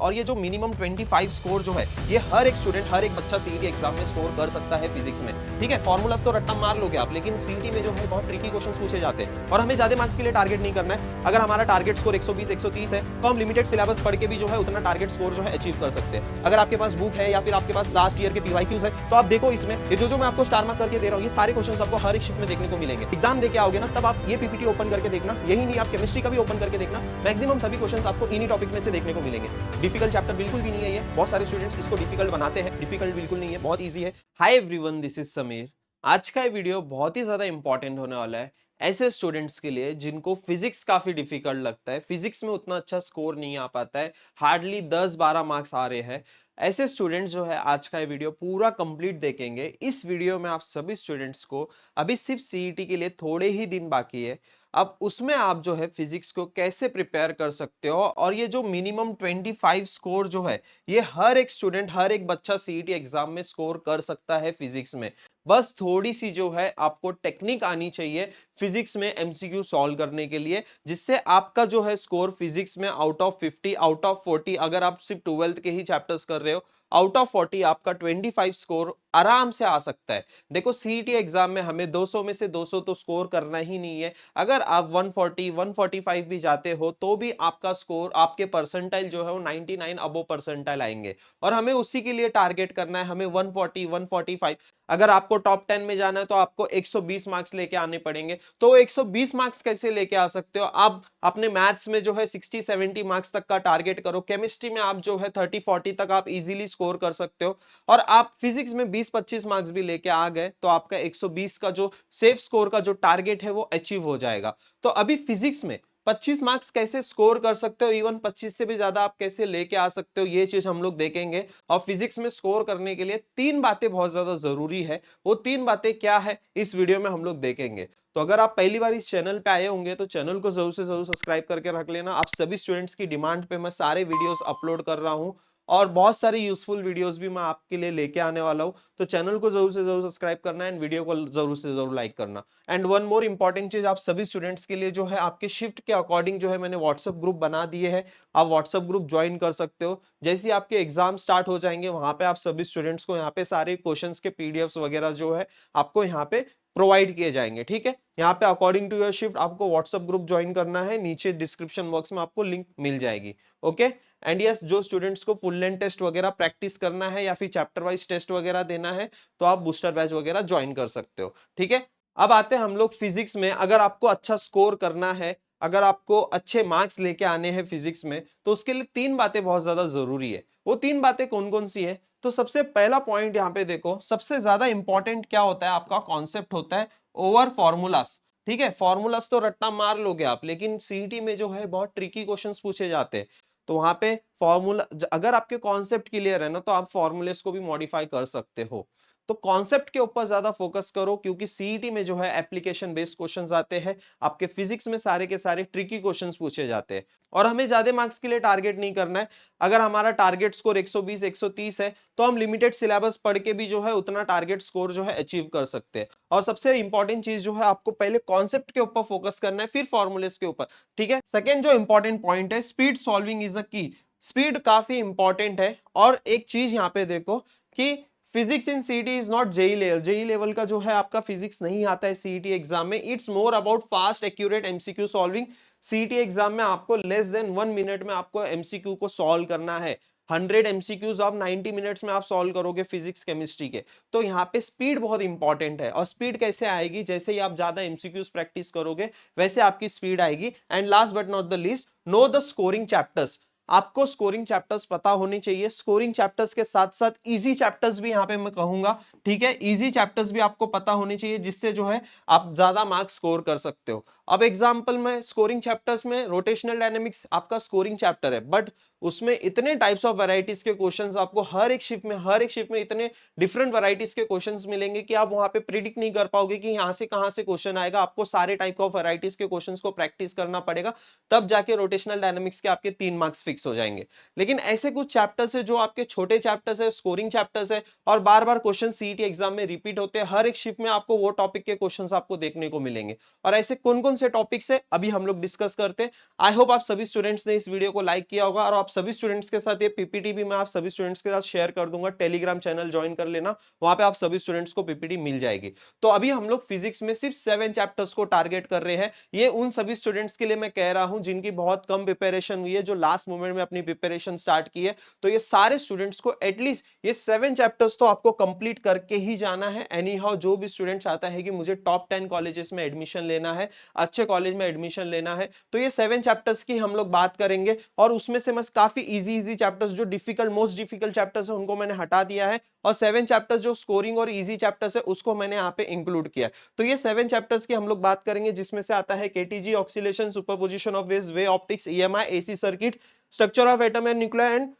और ये जो मिनिमम 25 स्कोर जो है ये हर एक स्टूडेंट, हर एक बच्चा सीईटी एग्जाम में स्कोर कर सकता है फिजिक्स में। ठीक है, फॉर्मूलाज तो रट्टा मार लोगे आप, लेकिन सीईटी में जो है बहुत ट्रिकी क्वेश्चंस पूछे जाते हैं और हमें ज्यादा मार्क्स के लिए टारगेट नहीं करना है। अगर हमारा टारगेट स्कोर 120 130 है तो हम लिमिटेड सिलेबस पढ़ के भी जो है उतना टारगेट स्कोर जो है अचीव कर सकते हैं। अगर आपके पास बुक है या फिर आपके पास लास्ट ईयर के पीवाईक्यूज है तो आप देखो, इसमें ये जो मैं आपको स्टार मार्क करके दे रहा हूँ ये सारे क्वेश्चंस आपको हर एक शिफ्ट में देखने को मिलेंगे। एग्जाम देके आओगे ना तब आप ये पीपीटी ओपन करके देखना, यही नहीं आप केमिस्ट्री का भी ओपन करके देखना, मैक्सिमम सभी क्वेश्चंस आपको इन्हीं टॉपिक में से देखने को मिलेंगे। डिफिकल्ट चैप्टर बिल्कुल भी नहीं है ये, बहुत सारे स्टूडेंट्स इसको डिफिकल्ट बनाते हैं, डिफिकल्ट बिल्कुल नहीं है, बहुत ईजी है। Hi everyone, this is Sameer. आज का ये वीडियो बहुत ही ज्यादा इंपॉर्टेंट होने वाला है ऐसे स्टूडेंट्स के लिए जिनको फिजिक्स काफी डिफिकल्ट लगता है, फिजिक्स में उतना अच्छा स्कोर नहीं आ पाता है, हार्डली 10-12 मार्क्स आ रहे हैं। ऐसे स्टूडेंट्स जो है आज का ये वीडियो पूरा कंप्लीट देखेंगे। इस वीडियो में आप सभी स्टूडेंट्स को अभी सिर्फ सीईटी के लिए थोड़े ही दिन बाकी है, अब उसमें आप जो है फिजिक्स को कैसे प्रिपेयर कर सकते हो और ये जो मिनिमम 25 स्कोर जो है ये हर एक स्टूडेंट, हर एक बच्चा सीईटी एग्जाम में स्कोर कर सकता है फिजिक्स में। बस थोड़ी सी जो है आपको टेक्निक आनी चाहिए फिजिक्स में एमसीक्यू सॉल्व करने के लिए, जिससे आपका जो है स्कोर फिजिक्स में आउट ऑफ 50, आउट ऑफ 40, अगर आप सिर्फ 12th के ही चैप्टर्स कर रहे हो, आउट ऑफ 40 आपका 25 स्कोर आराम से आ सकता है। देखो सीईटी एग्जाम में हमें 200 में से 200 तो स्कोर करना ही नहीं है। अगर आप 140 145 भी जाते हो तो भी आपका स्कोर, आपके परसेंटाइल जो है वो 99 अबो परसेंटाइल आएंगे और हमें उसी के लिए टारगेट करना है, हमें 140 145। अगर आपको टॉप 10 में जाना है तो आपको 120 मार्क्स लेके आने पड़ेंगे। तो 120 मार्क्स कैसे लेके आ सकते हो आप? अपने मैथ्स में जो है 60-70 मार्क्स तक का टारगेट करो, केमिस्ट्री में आप जो है 30-40 तक आप इजीली स्कोर कर सकते हो और आप फिजिक्स में 20-25 मार्क्स भी लेके आ गए तो आपका 120 का जो सेफ स्कोर का जो टारगेट है वो अचीव हो जाएगा। तो अभी फिजिक्स में 25 मार्क्स कैसे स्कोर कर सकते हो, इवन 25 से भी ज्यादा आप कैसे लेके आ सकते हो, ये चीज हम लोग देखेंगे। और फिजिक्स में स्कोर करने के लिए 3 बातें बहुत ज्यादा जरूरी है, वो 3 बातें क्या है इस वीडियो में हम लोग देखेंगे। तो अगर आप पहली बार इस चैनल पे आए होंगे तो चैनल को जरूर से जरूर सब्सक्राइब करके रख लेना। आप सभी स्टूडेंट्स की डिमांड पे मैं सारे वीडियोस अपलोड कर रहा हूं और बहुत सारी यूजफुल वीडियोस भी मैं आपके लिए लेके आने वाला हूं। तो चैनल को जरूर से जरूर सब्सक्राइब करना एंड वीडियो को जरूर से जरूर लाइक करना। एंड वन मोर इंपॉर्टेंट चीज, आप सभी स्टूडेंट्स के लिए जो है आपके शिफ्ट के अकॉर्डिंग जो है मैंने व्हाट्सएप ग्रुप बना दिए हैं, आप व्हाट्सएप ग्रुप ज्वाइन कर सकते हो। जैसे ही आपके एग्जाम स्टार्ट हो जाएंगे वहां पे आप सभी स्टूडेंट्स को यहाँ पे सारे क्वेश्चंस के पीडीएफ्स वगैरह जो है आपको यहाँ पे प्रोवाइड किए जाएंगे। ठीक है, यहाँ पे अकॉर्डिंग टू योर शिफ्ट आपको व्हाट्सएप ग्रुप ज्वाइन करना है, नीचे डिस्क्रिप्शन बॉक्स में आपको लिंक मिल जाएगी। ओके, एंड यस, जो स्टूडेंट्स को फुल लेंथ टेस्ट वगैरह प्रैक्टिस करना है या फिर चैप्टर वाइज टेस्ट वगैरह देना है तो आप बूस्टर बैच वगैरह ज्वाइन कर सकते हो। ठीक है, अब आते हैं हम लोग फिजिक्स में। अगर आपको अच्छा स्कोर करना है, अगर आपको अच्छे मार्क्स लेके आने हैं फिजिक्स में, तो उसके लिए 3 बातें बहुत ज्यादा जरूरी है। वो 3 बातें कौन कौन सी है? तो सबसे पहला पॉइंट यहाँ पे देखो, सबसे ज्यादा इंपॉर्टेंट क्या होता है, आपका कॉन्सेप्ट होता है ओवर फॉर्मूलास। ठीक है, फॉर्मूलास तो रट्टा मार लोगे आप, लेकिन सीईटी में जो है बहुत ट्रिकी क्वेश्चंस पूछे जाते हैं। तो वहां पे फॉर्मूला, अगर आपके कॉन्सेप्ट क्लियर है ना तो आप फॉर्मूलेस को भी मॉडिफाई कर सकते हो। तो कॉन्सेप्ट के ऊपर ज्यादा फोकस करो, क्योंकि सीईटी में जो है एप्लीकेशन बेस्ड क्वेश्चंस आते हैं, आपके फिजिक्स में सारे के सारे ट्रिकी क्वेश्चंस पूछे जाते हैं और हमें ज्यादा मार्क्स के लिए टारगेट नहीं करना है। अगर हमारा टारगेट स्कोर 120 130 है तो हम लिमिटेड सिलेबस पढ़ के भी जो है उतना टारगेट स्कोर जो है अचीव कर सकते हैं। और सबसे इंपॉर्टेंट चीज जो है, आपको पहले कॉन्सेप्ट के ऊपर फोकस करना है फिर फॉर्मूलेस के ऊपर। ठीक है, सेकेंड जो इंपॉर्टेंट पॉइंट है, स्पीड सॉल्विंग इज अ की। स्पीड काफी इंपॉर्टेंट है। और एक चीज यहाँ पे देखो कि physics in CET is not JEE level, JEE level का जो है आपका फिजिक्स नहीं आता है सीईटी एग्जाम में। It's more about fast accurate MCQ solving. CET exam में आपको लेस देन 1 मिनट में आपको एमसीक्यू को सॉल्व करना है। 100 एमसीक्यूज आप 90 मिनट्स में आप सॉल्व करोगे फिजिक्स केमिस्ट्री के। तो यहाँ पे स्पीड बहुत इंपॉर्टेंट है। और स्पीड कैसे आएगी? जैसे ही आप ज्यादा एमसीक्यूज प्रैक्टिस करोगे वैसे आपकी स्पीड आएगी। And last but not the least, know the scoring chapters. आपको स्कोरिंग चैप्टर्स पता होने चाहिए। स्कोरिंग चैप्टर्स के साथ साथ इजी चैप्टर्स भी यहाँ पे मैं कहूंगा। ठीक है, इजी चैप्टर्स भी आपको पता होने चाहिए, जिससे जो है आप ज्यादा मार्क्स स्कोर कर सकते हो। अब एग्जांपल में स्कोरिंग चैप्टर्स में रोटेशनल डायनेमिक्स आपका स्कोरिंग चैप्टर है, बट उसमें इतने टाइप्स ऑफ वैरायटीज के क्वेश्चंस आपको हर एक शिफ्ट में इतने डिफरेंट वैरायटीज के क्वेश्चंस मिलेंगे कि आप वहां पे प्रिडिक्ट नहीं कर पाओगे कि यहाँ से कहां से क्वेश्चन आएगा। आपको सारे टाइप ऑफ वैरायटीज के क्वेश्चंस को प्रैक्टिस करना पड़ेगा, तब जाके रोटेशनल डायनेमिक्स के आपके 3 मार्क्स फिक्स हो जाएंगे। लेकिन ऐसे कुछ चैप्टर्स है जो आपके छोटे चैप्टर्स है, स्कोरिंग चैप्टर्स है और बार बार क्वेश्चन सीईटी एग्जाम में रिपीट होते हैं। हर एक शिफ्ट में आपको वो टॉपिक के क्वेश्चंस आपको देखने को मिलेंगे। और ऐसे कौन कौन से टॉपिक्स है अभी हम लोग डिस्कस करते हैं। आई होप आप सभी स्टूडेंट्स ने इस वीडियो को लाइक किया होगा और आप सभी स्टूडेंट्स के साथ ये पीपीटी भी मैं आप सभी स्टूडेंट्स के साथ शेयर कर दूंगा। टेलीग्राम चैनल ज्वाइन कर लेना, वहां पे आप सभी स्टूडेंट्स को पीपीटी मिल जाएगी। तो अभी हम लोग फिजिक्स में सिर्फ 7 चैप्टर्स को टारगेट कर रहे हैं। ये उन सभी स्टूडेंट्स के लिए मैं कह रहा हूं जिनकी बहुत कम प्रिपरेशन हुई है, जो लास्ट मोमेंट में अपनी प्रिपरेशन स्टार्ट की है। तो ये सारे स्टूडेंट्स को एटलीस्ट ये 7 चैप्टर्स तो आपको कंप्लीट करके ही जाना है। एनी हाउ जो भी स्टूडेंट चाहता है कि मुझे टॉप 10 कॉलेजेस में एडमिशन लेना है, अच्छे कॉलेज में एडमिशन लेना है, तो ये 7 चैप्टर्स की हम लोग बात करेंगे। और उसमें से मैं काफी इजी चैप्टर्स, जो डिफिकल्ट मोस्ट डिफिकल्ट चैप्टर्स है उनको मैंने हटा दिया है और 7 चैप्टर्स जो स्कोरिंग और इजी चैप्टर्स है उसको मैंने यहाँ पे इंक्लूड किया। तो ये 7 चैप्टर्स की हम लोग बात करेंगे, जिसमें से आता है KTG, oscillation, superposition of waves, way optics, EMI, AC circuit, structure of atom and nuclear and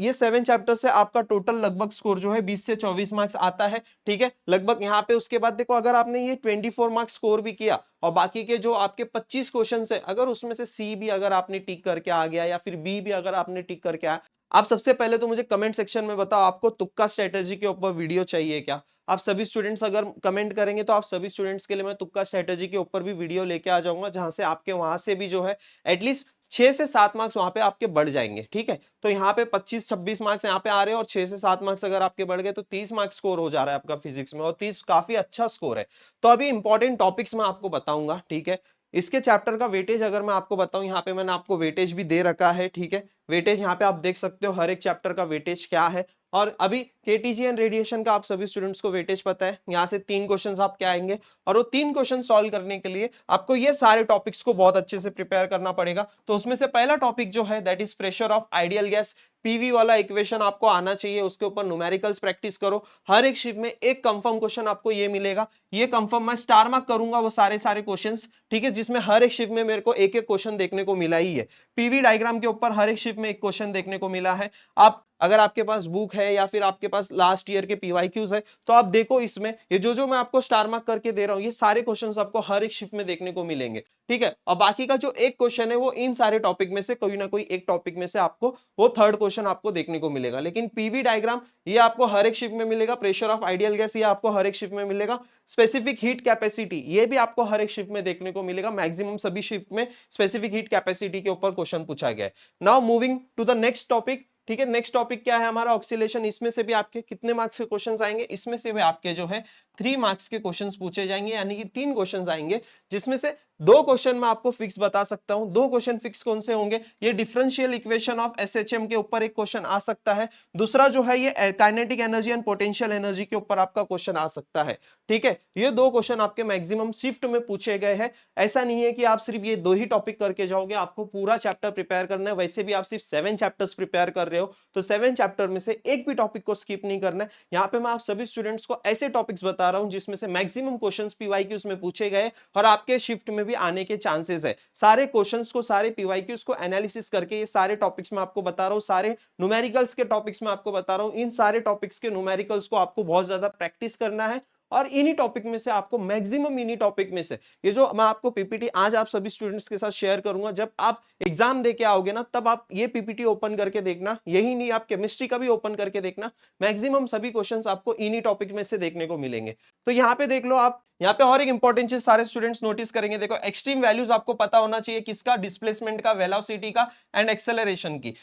ये 7 चैप्टर से आपका टोटल लगभग स्कोर जो है 20 से 24 मार्क्स आता है। ठीक है, लगभग यहाँ पे। उसके बाद देखो, अगर आपने ये 24 मार्क्स स्कोर भी किया और बाकी के जो आपके 25 क्वेश्चन है, अगर उसमें से सी भी अगर आपने टिक करके आ गया या फिर बी भी अगर आपने टिक करके आया, आप सबसे पहले तो मुझे कमेंट सेक्शन में बताओ आपको तुक्का स्ट्रेटेजी के ऊपर वीडियो चाहिए क्या। आप सभी स्टूडेंट्स अगर कमेंट करेंगे तो आप सभी स्टूडेंट्स के लिए मैं तुक्का स्ट्रेटेजी के ऊपर भी वीडियो लेके आ जाऊंगा, जहां से आपके वहां से भी जो है एटलीस्ट 6 से 7 मार्क्स वहां पे आपके बढ़ जाएंगे। ठीक है, तो यहाँ पे 25-26 मार्क्स यहाँ पे आ रहे हैं और 6 से 7 मार्क्स अगर आपके बढ़ गए तो 30 मार्क्स स्कोर हो जा रहा है आपका फिजिक्स में, और 30 काफी अच्छा स्कोर है। तो अभी इंपॉर्टेंट टॉपिक्स मैं आपको बताऊंगा। ठीक है, इसके चैप्टर का वेटेज अगर मैं आपको बताऊं, यहाँ पे मैंने आपको वेटेज भी दे रखा है। ठीक है, वेटेज यहाँ पे आप देख सकते हो, हर एक चैप्टर का वेटेज क्या है। और अभी केटीजी एंड रेडिएशन का आप सभी स्टूडेंट्स को वेटेज पता है। यहाँ से 3 क्वेश्चंस आपके आएंगे और वो 3 क्वेश्चन सॉल्व करने के लिए आपको ये सारे टॉपिक्स को बहुत अच्छे से प्रिपेयर करना पड़ेगा। तो उसमें से पहला टॉपिक जो है that is pressure of ideal gas. PV वाला इक्वेशन आपको आना चाहिए, उसके ऊपर न्यूमेरिकल्स प्रैक्टिस करो। हर एक शिफ्ट में एक कंफर्म क्वेश्चन आपको ये मिलेगा, ये कंफर्म मैं स्टार मार्क करूंगा वो सारे क्वेश्चंस। ठीक है, जिसमें हर एक शिफ्ट में मेरे को एक एक क्वेश्चन देखने को मिला ही है। पीवी डायग्राम के ऊपर हर एक शिफ्ट में एक क्वेश्चन देखने को मिला है। आप अगर आपके पास बुक है या फिर आपके पास लास्ट ईयर के पीवाईक्यूज है तो आप देखो, इसमें ये जो मैं आपको स्टार मार्क करके दे रहा हूं, ये सारे क्वेश्चंस आपको हर एक शिफ्ट में देखने को मिलेंगे। ठीक है, और बाकी का जो एक क्वेश्चन है वो इन सारे टॉपिक में से कोई ना कोई एक टॉपिक में से आपको वो थर्ड क्वेश्चन आपको देखने को मिलेगा। लेकिन पीवी डायग्राम ये आपको हर एक शिफ्ट में मिलेगा। प्रेशर ऑफ आइडियल गैस ये आपको हर एक शिफ्ट में मिलेगा। स्पेसिफिक हीट कैपेसिटी ये भी आपको हर एक शिफ्ट में देखने को मिलेगा। मैक्सिमम सभी शिफ्ट में स्पेसिफिक हीट कैपेसिटी के ऊपर क्वेश्चन पूछा गया है। Now moving to the next topic. ठीक है, नेक्स्ट टॉपिक क्या है हमारा, ऑक्सीलेशन। इसमें से भी आपके कितने मार्क्स के क्वेश्चंस आएंगे, इसमें से भी आपके जो है 3 मार्क्स के क्वेश्चंस पूछे जाएंगे, यानी कि 3 क्वेश्चंस आएंगे, जिसमें से 2 क्वेश्चन मैं आपको फिक्स बता सकता हूं। 2 क्वेश्चन फिक्स कौन से होंगे, ये डिफरेंशियल इक्वेशन ऑफ एसएचएम के ऊपर एक क्वेश्चन आ सकता है। दूसरा जो है ये kinetic energy and potential energy के ऊपर आपका क्वेश्चन आ सकता है। ठीक है, ये 2 क्वेश्चन आपके मैक्सिमम शिफ्ट में पूछे गए हैं। ऐसा नहीं है कि आप सिर्फ ये 2 ही टॉपिक करके जाओगे, आपको पूरा चैप्टर प्रिपेयर करना है। वैसे भी आप सिर्फ 7 चैप्टर्स प्रिपेयर कर रहे हो, तो 7 चैप्टर में से एक भी टॉपिक को स्किप नहीं करना है। यहाँ पे मैं आप सभी स्टूडेंट्स को ऐसे टॉपिक्स बता रहा हूं जिसमें से मैक्सिमम क्वेश्चंस पीवाईक्यूज में पूछे गए और आपके शिफ्ट में भी आने के चांसेस है। सारे क्वेश्चंस को, सारे पीवाईक्यूज को एनालिसिस करके ये सारे टॉपिक्स में आपको बता रहा हूं, सारे न्यूमेरिकल्स के टॉपिक्स में आपको बता रहा हूं। इन सारे टॉपिक्स के न्यूमेरिकल्स को आपको बहुत ज्यादा प्रैक्टिस करना है और इन्हीं टॉपिक में से आपको मैक्सिमम, इन्हीं टॉपिक में से ये जो मैं आपको पीपीटी आज आप सभी स्टूडेंट्स के साथ शेयर करूंगा, जब आप एग्जाम देके आओगे ना तब आप ये पीपीटी ओपन करके देखना। यही नहीं, आप केमिस्ट्री का भी ओपन करके देखना। मैक्सिमम सभी क्वेश्चंस आपको इन्हीं टॉपिक में से देखने को मिलेंगे। तो यहाँ पे देख लो आप, यहाँ पे और एक इंपॉर्टेंट चीज सारे स्टूडेंट्स नोटिस करेंगे। देखो, एक्सट्रीम वैल्यूज आपको पता होना चाहिए, किसका, डिस्प्लेसमेंट का, वेलोसिटी का एंड एक्सेलरेशन की।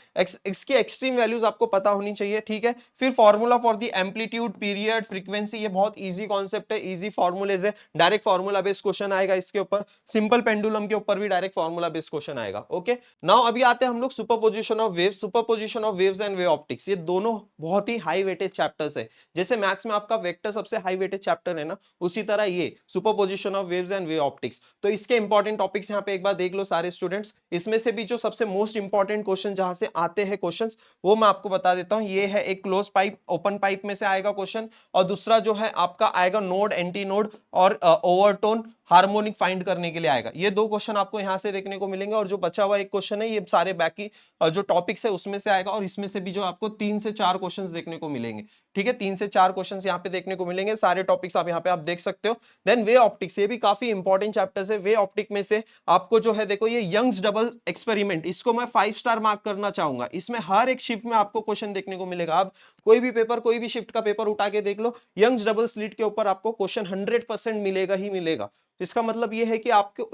इसकी एक्सट्रीम वैल्यूज आपको पता होनी चाहिए। ठीक है, फिर formula for the amplitude, period, frequency, ये बहुत इजी कॉन्सेप्ट है, इजी फॉर्मूलेज है। डायरेक्ट फॉर्मूला बेस्ड क्वेश्चन आएगा इसके ऊपर। सिंपल पेंडुलम के ऊपर भी डायरेक्ट फॉर्मूला बेस्ड क्वेश्चन आएगा। ओके, नाउ अभी आते हैं हम लोग superposition of waves. Superposition of waves and wave optics, ये दोनों बहुत ही हाई वेटेज चैप्टर्स है। जैसे मैथ्स में आपका वेक्टर सबसे हाई वेटेज चैप्टर है ना, उसी तरह ये superposition of waves and wave optics. तो इसके इंपॉर्टेंट टॉपिक्स यहाँ पे एक बार देख लो सारे स्टूडेंट्स। इसमें से भी जो सबसे मोस्ट इंपॉर्टेंट क्वेश्चन जहां से आते हैं क्वेश्चंस, वो मैं आपको बता देता हूं। ये है एक क्लोज पाइप, ओपन पाइप में से आएगा क्वेश्चन, और दूसरा जो है आपका आएगा नोड, एंटी नोड और ओवरटोन हार्मोनिक फाइंड करने के लिए आएगा। ये 2 क्वेश्चन आपको यहां से देखने को मिलेंगे, और जो बचा हुआ एक क्वेश्चन है ये सारे बाकी जो टॉपिक्स है उसमें से आएगा, और इसमें से भी जो आपको 3 से 4 क्वेश्चंस देखने को मिलेंगे। ठीक है, 3 से 4 क्वेश्चंस यहाँ पे देखने को मिलेंगे। सारे टॉपिक्स आप यहाँ पे आप देख सकते हो। देन वे ऑप्टिक्स, ये भी काफी इंपॉर्टेंट चैप्टर्स है। वे ऑप्टिक में से आपको जो है, देखो ये यंग्स डबल एक्सपेरिमेंट, इसको मैं 5 स्टार मार्क करना चाहूंगा। इसमें हर एक शिफ्ट में आपको क्वेश्चन देखने को मिलेगा। आप कोई भी पेपर, कोई भी शिफ्ट का पेपर उठा के देख लो, यंग्स डबल स्लिट के ऊपर आपको क्वेश्चन 100% मिलेगा ही मिलेगा। इसका मतलब ये है कि आपको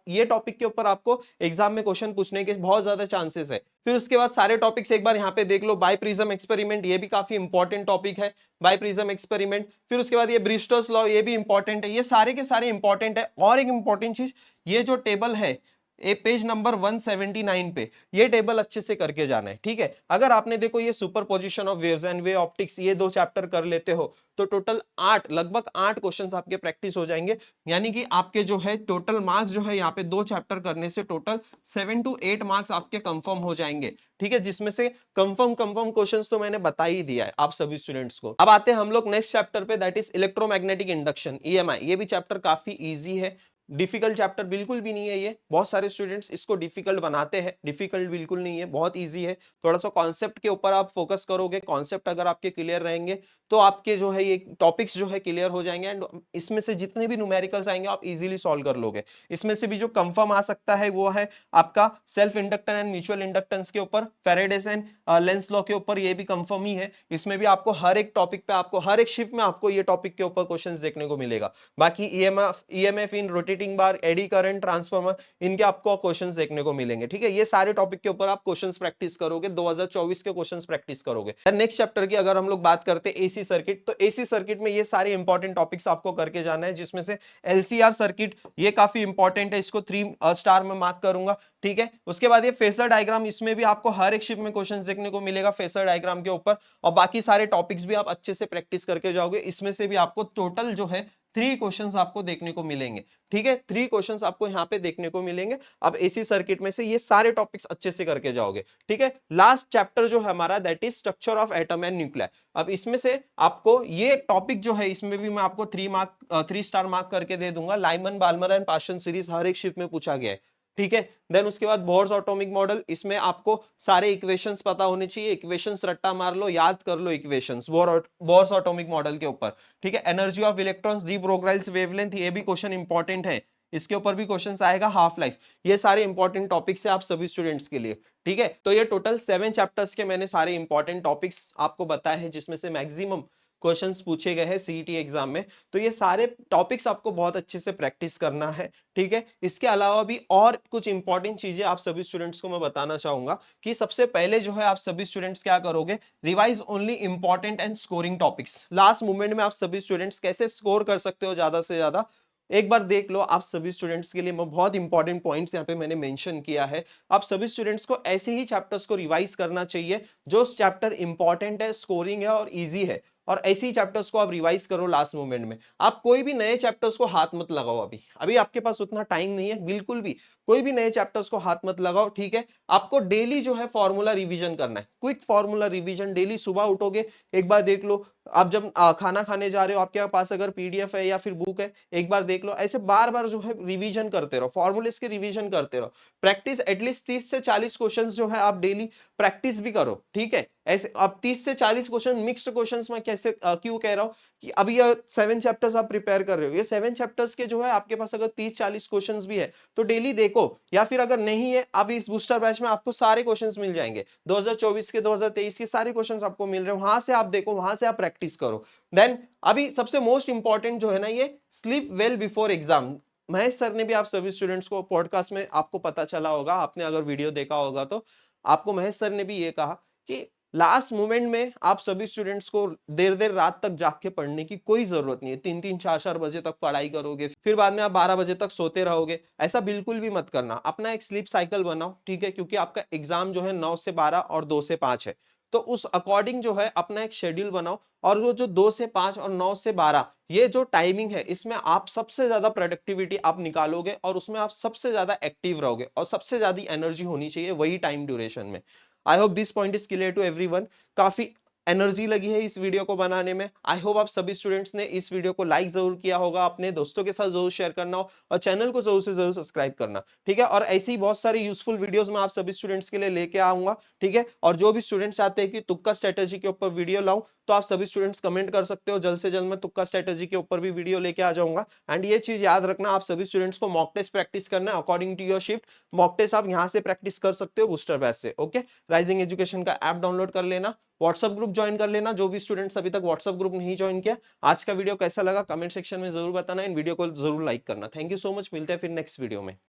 ये टॉपिक के ऊपर आपको एग्जाम में क्वेश्चन पूछने के बहुत ज्यादा चांसेस है। फिर उसके बाद सारे टॉपिक्स एक बार यहाँ पे देख लो। बाय प्रिज्म एक्सपेरिमेंट, ये भी काफी इंपॉर्टेंट टॉपिक है, बाय प्रिज्म एक्सपेरिमेंट। फिर उसके बाद ये ब्रिस्टोस लॉ, ये भी इंपॉर्टेंट है। ये सारे के सारे इंपॉर्टेंट है। और एक इंपॉर्टेंट चीज, ये जो टेबल है ये पेज नंबर 179 पे, ये टेबल अच्छे से करके जाना है, ठीक है। अगर आपने देखो ये superposition of waves and wave optics ये 2 चैप्टर कर लेते हो तो टोटल 8, लगभग 8 क्वेश्चंस आपके प्रैक्टिस हो जाएंगे। यानी कि आपके जो है टोटल मार्क्स जो है यहाँ पे 2 चैप्टर करने से टोटल 7 to 8 मार्क्स आपके कंफर्म हो जाएंगे, ठीक है। जिसमें से कंफर्म क्वेश्चंस तो मैंने बता ही दिया है आप सभी स्टूडेंट्स को। अब आते हैं हम लोग नेक्स्ट चैप्टर पे, that is electromagnetic induction, EMI. ये भी चैप्टर काफी इजी है, डिफिकल्ट चैप्टर बिल्कुल भी नहीं है ये। बहुत सारे स्टूडेंट्स इसको डिफिकल्ट बनाते हैं, डिफिकल्ट बिल्कुल नहीं है, बहुत इजी है। थोड़ा सा कॉन्सेप्ट के ऊपर आप फोकस करोगे, कॉन्सेप्ट अगर आपके क्लियर रहेंगे तो आपके जो है ये टॉपिक्स जो है क्लियर हो जाएंगे एंड इसमें से जितने भी न्यूमेरिकल्स आएंगे आप इजीली सॉल्व कर लोगे। इसमें से भी जो कंफर्म आ सकता है वो है आपका self inductance and mutual inductance के ऊपर, फैराडेस एंड लेंस लॉ के ऊपर, ये भी कंफर्म ही है। इसमें भी आपको हर एक टॉपिक पे, आपको हर एक शिफ्ट में आपको ये टॉपिक के ऊपर क्वेश्चंस देखने को मिलेगा। बाकी EMF in rotating bar, eddy current transformer, इनके आपको क्वेश्चंस देखने को मिलेंगे, ठीक है। ये सारे टॉपिक के ऊपर आप क्वेश्चंस प्रैक्टिस करोगे, 2024 के क्वेश्चंस प्रैक्टिस करोगे। नेक्स्ट चैप्टर की अगर हम लोग बात करते हैं एसी सर्किट, तो एसी सर्किट में ये सारे इंपॉर्टेंट टॉपिक्स आपको करके जाना है, जिसमें से एलसीआर सर्किट ये काफी इंपॉर्टेंट है, इसको 3 स्टार में मार्क करूंगा, ठीक है। उसके बाद ये फेसर डायग्राम, इसमें भी आपको हर एक शिफ्ट में क्वेश्चंस देखने को मिलेगा फेसर डायग्राम के ऊपर। और बाकी सारे टॉपिक्स भी आप अच्छे से प्रैक्टिस करके जाओगे। इसमें से भी आपको टोटल जो है 3 क्वेश्चंस आपको देखने को मिलेंगे, ठीक है। 3 क्वेश्चंस आपको यहाँ पे देखने को मिलेंगे। अब एसी सर्किट में से ये सारे टॉपिक्स अच्छे से करके जाओगे, ठीक है। लास्ट चैप्टर जो है हमारा that is structure of atom and nuclear. अब इसमें से आपको ये टॉपिक जो है इसमें भी मैं आपको 3 स्टार मार्क करके दे दूंगा। Lyman, Balmer and portion series हर एक शिफ्ट में पूछा गया है, ठीक है। देन उसके बाद बोर्स एटॉमिक मॉडल, इसमें आपको सारे इक्वेशंस पता होने चाहिए, इक्वेशंस रट्टा मार लो, याद कर लो इक्वेशंस बोर्स एटॉमिक मॉडल के ऊपर, ठीक है। Energy of electrons, de Broglie wavelength, ये भी क्वेश्चन इंपॉर्टेंट है, इसके ऊपर भी क्वेश्चंस आएगा। हाफ लाइफ, ये सारे इंपॉर्टेंट टॉपिक्स है आप सभी स्टूडेंट्स के लिए, ठीक है। तो ये टोटल 7 चैप्टर्स के मैंने सारे इंपॉर्टेंट टॉपिक्स आपको बताए हैं, जिसमें से मैक्सिमम क्वेश्चंस पूछे गए हैं सीईटी एग्जाम में। तो ये सारे टॉपिक्स आपको बहुत अच्छे से प्रैक्टिस करना है, ठीक है। इसके अलावा भी और कुछ इंपॉर्टेंट चीजें आप सभी स्टूडेंट्स को मैं बताना चाहूंगा कि सबसे पहले जो है आप सभी स्टूडेंट्स क्या करोगे, revise only important and scoring topics. Last moment में आप सभी स्टूडेंट्स कैसे स्कोर कर सकते हो ज्यादा से ज्यादा, एक बार देख लो। आप सभी स्टूडेंट्स के लिए मैं बहुत इंपॉर्टेंट पॉइंट्स यहाँ पे मैंने मेंशन किया है। आप सभी स्टूडेंट्स को ऐसे ही चैप्टर्स को रिवाइज करना चाहिए जो चैप्टर इंपॉर्टेंट है, स्कोरिंग है और इजी है, और ऐसे ही चैप्टर्स को आप रिवाइज करो लास्ट मोमेंट में। आप कोई भी नए चैप्टर्स को हाथ मत लगाओ, अभी अभी आपके पास उतना टाइम नहीं है, बिल्कुल भी कोई भी नए चैप्टर्स को हाथ मत लगाओ, ठीक है। आपको डेली जो है फॉर्मूला रिवीजन करना है, क्विक फॉर्मूला रिवीजन। डेली सुबह उठोगे, एक बार देख लो, आप जब खाना खाने जा रहे हो आपके पास अगर पीडीएफ है या फिर बुक है, एक बार देख लो। ऐसे बार बार जो है रिवीजन करते रहो, फॉर्मूलेस के रिवीजन करते रहो। प्रैक्टिस एटलीस्ट 30 से 40 क्वेश्चंस जो है आप डेली प्रैक्टिस भी करो, ठीक है। ऐसे अब 30 से 40 क्वेश्चन मिक्स्ड क्वेश्चंस में कैसे क्यों कह रहा हूं कि अभी ये 7 चैप्टर्स आप प्रिपेयर कर रहे हो, ये 7 चैप्टर्स के जो है आपके पास अगर 30-40 क्वेश्चंस भी है तो डेली देखो, या फिर अगर नहीं है अब इस बूस्टर बैच में आपको सारे क्वेश्चंस मिल जाएंगे, 2024 के 2023 के सारे क्वेश्चंस आपको मिल रहे हैं, वहां से आप देखो, वहां से आप प्रैक्टिस करो। देन अभी सबसे मोस्ट इंपॉर्टेंट जो है ना, ये sleep well before exam. Mahesh sir ने भी आप सभी स्टूडेंट्स को पॉडकास्ट में आपको पता चला होगा, आपने अगर वीडियो देखा होगा तो आपको महेश सर ने भी ये कहा कि लास्ट मोमेंट में आप सभी स्टूडेंट्स को देर देर रात तक जाग के पढ़ने की कोई जरूरत नहीं है। 3-3 4-4 बजे तक पढ़ाई करोगे, फिर बाद में आप 12 बजे तक सोते रहोगे, ऐसा बिल्कुल भी मत करना। अपना एक स्लीप साइकिल बनाओ, ठीक है, क्योंकि आपका एग्जाम जो है 9 से 12 और 2 से 5 है। तो उस अकॉर्डिंग जो है अपना एक शेड्यूल बनाओ, और वो जो 2 से 5 और 9 से 12 ये जो टाइमिंग है, इसमें आप सबसे ज्यादा प्रोडक्टिविटी आप निकालोगे और उसमें आप सबसे ज्यादा एक्टिव रहोगे और सबसे ज्यादा एनर्जी होनी चाहिए वही टाइम ड्यूरेशन में। I hope this point is clear to everyone. काफी एनर्जी लगी है इस वीडियो को बनाने में। आई होप आप सभी स्टूडेंट्स ने इस वीडियो को लाइक जरूर किया होगा, अपने दोस्तों के साथ जरूर शेयर करना हो और चैनल को जरूर से जरूर सब्सक्राइब करना, ठीक है। और ऐसे ही बहुत सारी यूजफुल वीडियोस मैं आप सभी स्टूडेंट्स के लिए लेके आऊंगा, ठीक है। और जो भी स्टूडेंट्स चाहते हैं कि तुक्का स्ट्रेटेजी के ऊपर वीडियो लाऊं, तो आप सभी स्टूडेंट्स कमेंट कर सकते हो, जल्द से जल्द मैं तुक्का स्ट्रेटेजी के ऊपर भी वीडियो लेके आ जाऊंगा। एंड ये चीज याद रखना, आप सभी स्टूडेंट्स को मॉक टेस्ट प्रैक्टिस करना है according to your shift. Mock test आप यहाँ से प्रैक्टिस कर सकते हो बूस्टर बैच से, ओके। राइजिंग एजुकेशन का ऐप डाउनलोड कर लेना व्हाट्सएप ग्रुप ज्वाइन कर लेना, जो भी स्टूडेंट्स अभी तक व्हाट्सएप ग्रुप नहीं ज्वाइन किया। आज का वीडियो कैसा लगा कमेंट सेक्शन में जरूर बताना, इन वीडियो को जरूर लाइक करना। थैंक यू सो मच, मिलते हैं फिर नेक्स्ट वीडियो में।